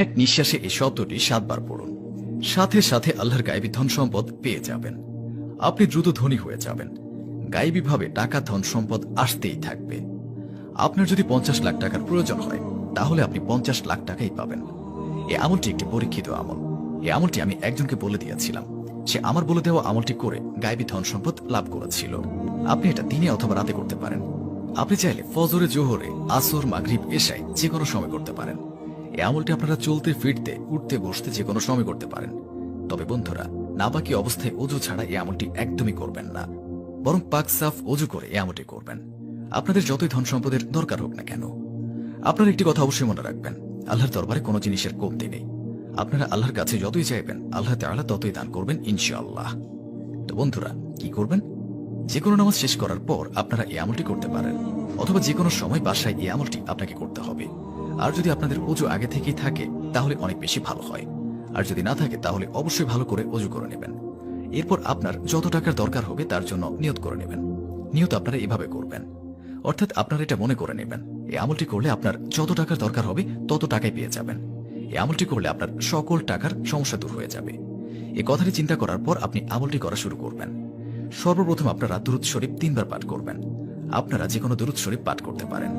এক নিঃশ্বাসে এই শব্দটি 7 বার পড়ুন। সাথে সাথে আল্লাহর গায়েবী ধন সম্পদ পেয়ে যাবেন। আপনি দ্রুত ধনী হয়ে যাবেন। গায়েবীভাবে টাকা ধন সম্পদ আসতেই থাকবে। আপনার যদি 50 লাখ টাকার প্রয়োজন হয় তাহলে আপনি 50 লাখ টাকাই পাবেন। এই আমলটি একটি পরীক্ষিত আমল। এই আমলটি আমি একজনকে বলে দিয়েছিলাম, সে আমার বলে দেওয়া আমলটি করে গায়েবী ধন সম্পদ লাভ করেছিল। আপনি এটা দিনে অথবা রাতে করতে পারেন। আপনি চাইলে ফজরে, জোহরে, আসর, মাগরিব, এশায় যে কোনো সময় করতে পারেন। এই আমলটি আপনারা চলতে ফিরতে, উঠতে বসতে যে কোনো সময় করতে পারেন। তবে বন্ধুরা, নাপাকি অবস্থায় অজু ছাড়া এই আমলটি একদমই করবেন না, বরং পাক সাফ অজু করে এই আমলটি করবেন। আপনাদের যতই ধন সম্পদের দরকার হোক না কেন, আপনার একটি কথা অবশ্যই মনে রাখবেন, আল্লাহর দরবারে কোনো জিনিসের কমতি নেই। আপনারা আল্লাহর কাছে যতই চাইবেন আল্লাহ তাআলা ততই দান করবেন ইনশাআল্লাহ। তো বন্ধুরা, কি করবেন? যে কোনো নামাজ শেষ করার পর আপনারা এই আমলটি করতে পারেন, অথবা যে কোনো সময় বাসায় এই আমলটি আপনাকে করতে হবে। আর যদি আপনাদের অজু আগে থেকেই থাকে তাহলে অনেক বেশি ভালো হয়। আর যদি না থাকে তাহলে অবশ্যই ভালো করে অজু করে নেবেন। এরপর আপনার যত টাকার দরকার হবে তার জন্য নিয়ত করে নেবেন। নিয়ত আপনারা এভাবে করবেন, অর্থাৎ আপনারা এটা মনে করে নেবেন, এই আমলটি করলে আপনার যত টাকার দরকার হবে তত টাকাই পেয়ে যাবেন। এই আমলটি করলে আপনার সকল টাকার সমস্যা দূর হয়ে যাবে। এই কথাটি চিন্তা করার পর আপনি আমলটি করা শুরু করবেন। সর্বপ্রথম আপনারা দুরূদ শরীফ 3 বার পাঠ করবেন। আপনারা যে কোনো দুরূদ শরীফ পাঠ করতে পারেন।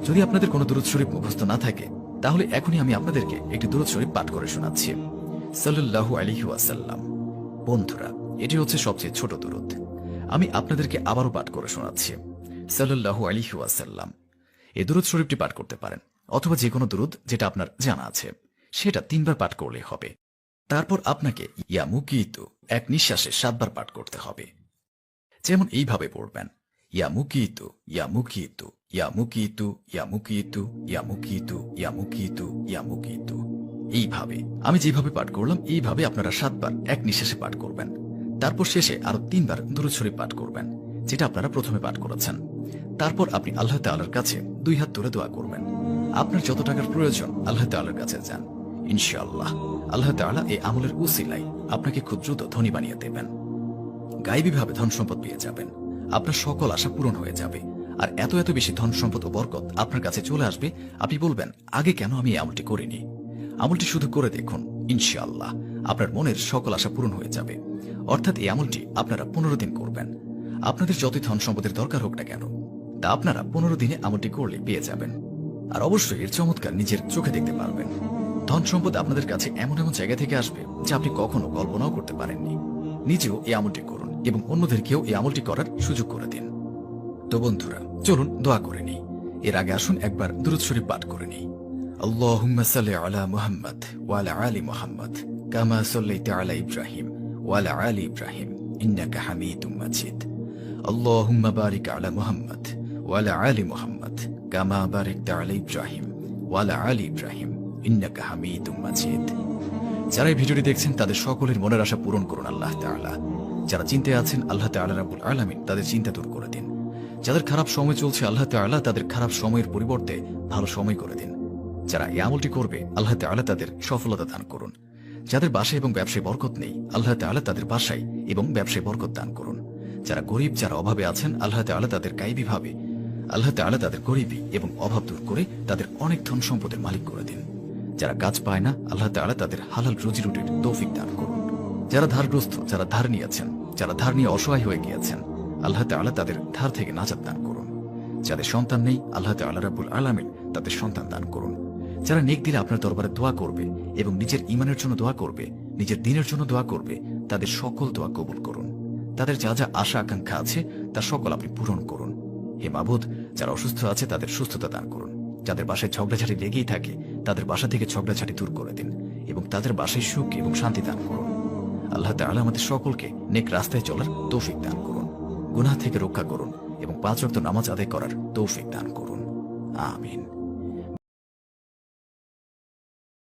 যদি আপনাদের কোনো দুরূদ শরীফ মুখস্থ না থাকে তাহলে এখনই আমি আপনাদেরকে একটি দুরূদ শরীফ পাঠ করে শোনাচ্ছি। সাল্লাল্লাহু আলাইহি ওয়াসাল্লাম। বন্ধুরা, এটি হচ্ছে সবচেয়ে ছোট দুরূদ। আমি আপনাদেরকে আবারও পাঠ করে শোনাচ্ছি। সাল্লাল্লাহু আলাইহি ওয়াসাল্লাম। এই দুরূদ শরীফটি পাঠ করতে পারেন, অথবা যে কোনো দুরূদ যেটা আপনার জানা আছে সেটা 3 বার পাঠ করলেই হবে। তারপর আপনাকে ইয়া মুকিতু এক নিঃশ্বাসে 7 বার পাঠ করতে হবে। যেমন এইভাবে পড়বেন, ইয়া মুকিতু, ইয়া মুকিতু, ইয়া মুকিতু, ইয়া মুকিতু, ইয়া মুকিতু, ইয়া মুকিতু, ইয়া মুকিতু। এইভাবে আমি যেভাবে পাঠ করলাম এইভাবে আপনারা 7 বার এক নিঃশ্বাসে পাঠ করবেন। তারপর শেষে আরো 3 বার দুরূদ শরীফ পাঠ করবেন, যেটা আপনারা প্রথমে পাঠ করেছেন। তারপর আপনি আল্লাহ তাআলার কাছে 2 হাত তুলে দোয়া করবেন। আপনার যত টাকার প্রয়োজন আল্লাহ তাআলার কাছে যান। ইনশাআল্লাহ আল্লাহ তাআলা এই আমলের উসিলায় আপনাকে খুব দ্রুত ধনী বানিয়ে দেবেন। গায়েবীভাবে ধন সম্পদ পেয়ে যাবেন। আপনার সকল আশা পূরণ হয়ে যাবে। আর এত এত বেশি ধন সম্পদ ও বরকত আপনার কাছে চলে আসবে, আপনি বলবেন, আগে কেন আমি এই আমলটি করিনি? আমলটি শুধু করে দেখুন, ইনশাআল্লাহ আপনার মনের সকল আশা পূরণ হয়ে যাবে। অর্থাৎ এই আমলটি আপনারা 15 দিন করবেন। আপনাদের যতই ধন সম্পদের দরকার হোক না কেন তা আপনারা 15 দিনে আমলটি করলে পেয়ে যাবেন। আর অবশ্যই এর চমৎকার নিজের চোখে দেখতে পারবেন। ধন সম্পদ আপনাদের কাছে এমন এমন জায়গা থেকে আসবে যা আপনি কখনো কল্পনাও করতে পারেননি। নিজেও এই আমলটি করুন এবং অন্যদেরকেও এই আমলটি করার সুযোগ করে দিন। তো বন্ধুরা, চলুন দোয়া করে নিই। এর আগে আসুন একবার দুরূদ শরীফ পাঠ করে নিই। আল্লাহুম্মা সাল্লি আলা মুহাম্মাদ ওয়া আলা আলি মুহাম্মাদ কামা সাল্লাইতা আলা ইব্রাহিম ওয়া আলা আলি ইব্রাহিম ইন্নাকা হামিদুম মাজিদ। আল্লাহুম্মা বারিক আলা মুহাম্মাদ ওয়া আলা আলি মুহাম্মাদ কামা বারাকতা আলা ইব্রাহিম ওয়া আলা আলি ইব্রাহিম ইন্নাকা হামিদুম মাজিদ। যারা এই ভিডিওটি দেখছেন তাদের সকলের মনের আশা পূরণ করুন আল্লাহ তাআলা। যারা চিন্তায় আছেন আল্লাহ তাআলা রাব্বুল আলামিন তাদের চিন্তা দূর করে দিন। যাদের খারাপ সময় চলছে আল্লাহ তাআলা তাদের খারাপ সময়ের পরিবর্তে ভালো সময় করে দিন। যারা এই আমলটি করবে আল্লাহ তাআলা তাদের সফলতা দান করুন। যাদের বাসায় এবং ব্যবসায় বরকত নেই আল্লাহ তাআলা তাদের বাসায় এবং ব্যবসায় বরকত দান করুন। যারা গরিব, যারা অভাবে আছেন আল্লাহ তাআলা তাদের গায়েবীভাবে আল্লাহ তাআলা তাদের গরিবী এবং অভাব দূর করে তাদের অনেক ধন সম্পদের মালিক করে দিন। যারা কাজ পায় না আল্লাহ তাআলা তাদের হালাল রুজি রুটির তৌফিক দান করুন। যারা ধারগ্রস্ত, যারা ধার নিয়েছেন, যারা ধার নিয়ে অসহায় হয়ে গিয়েছেন আল্লাহ তাআলা তাদের ধার থেকে নাজাত দান করুন। যাদের সন্তান নেই আল্লাহ তাআলা রাব্বুল আলামিন তাদের সন্তান দান করুন। যারা নেক দিলে আপনার দরবারে দোয়া করবে এবং নিজের ঈমানের জন্য দোয়া করবে, নিজের দ্বীনের জন্য দোয়া করবে, তাদের সকল দোয়া কবুল করুন। তাদের যা যা আশা আকাঙ্ক্ষা আছে তা সকল আপনি পূরণ করুন। হে মাবুদ, যারা অসুস্থ আছে তাদের সুস্থতা দান করুন। যাদের বাসায় ঝগড়াঝাটি লেগেই থাকে তাদের বাসা থেকে ঝগড়াঝাটি দূর করে দিন এবং তাদের বাসায় সুখ এবং শান্তি দান করুন। আল্লাহ তাআলা আমাদের সকলকে নেক রাস্তায় চলার তৌফিক দান করুন, গুনাহ থেকে রক্ষা করুন এবং 5 ওয়াক্ত নামাজ আদায় করার তৌফিক দান করুন। আমিন।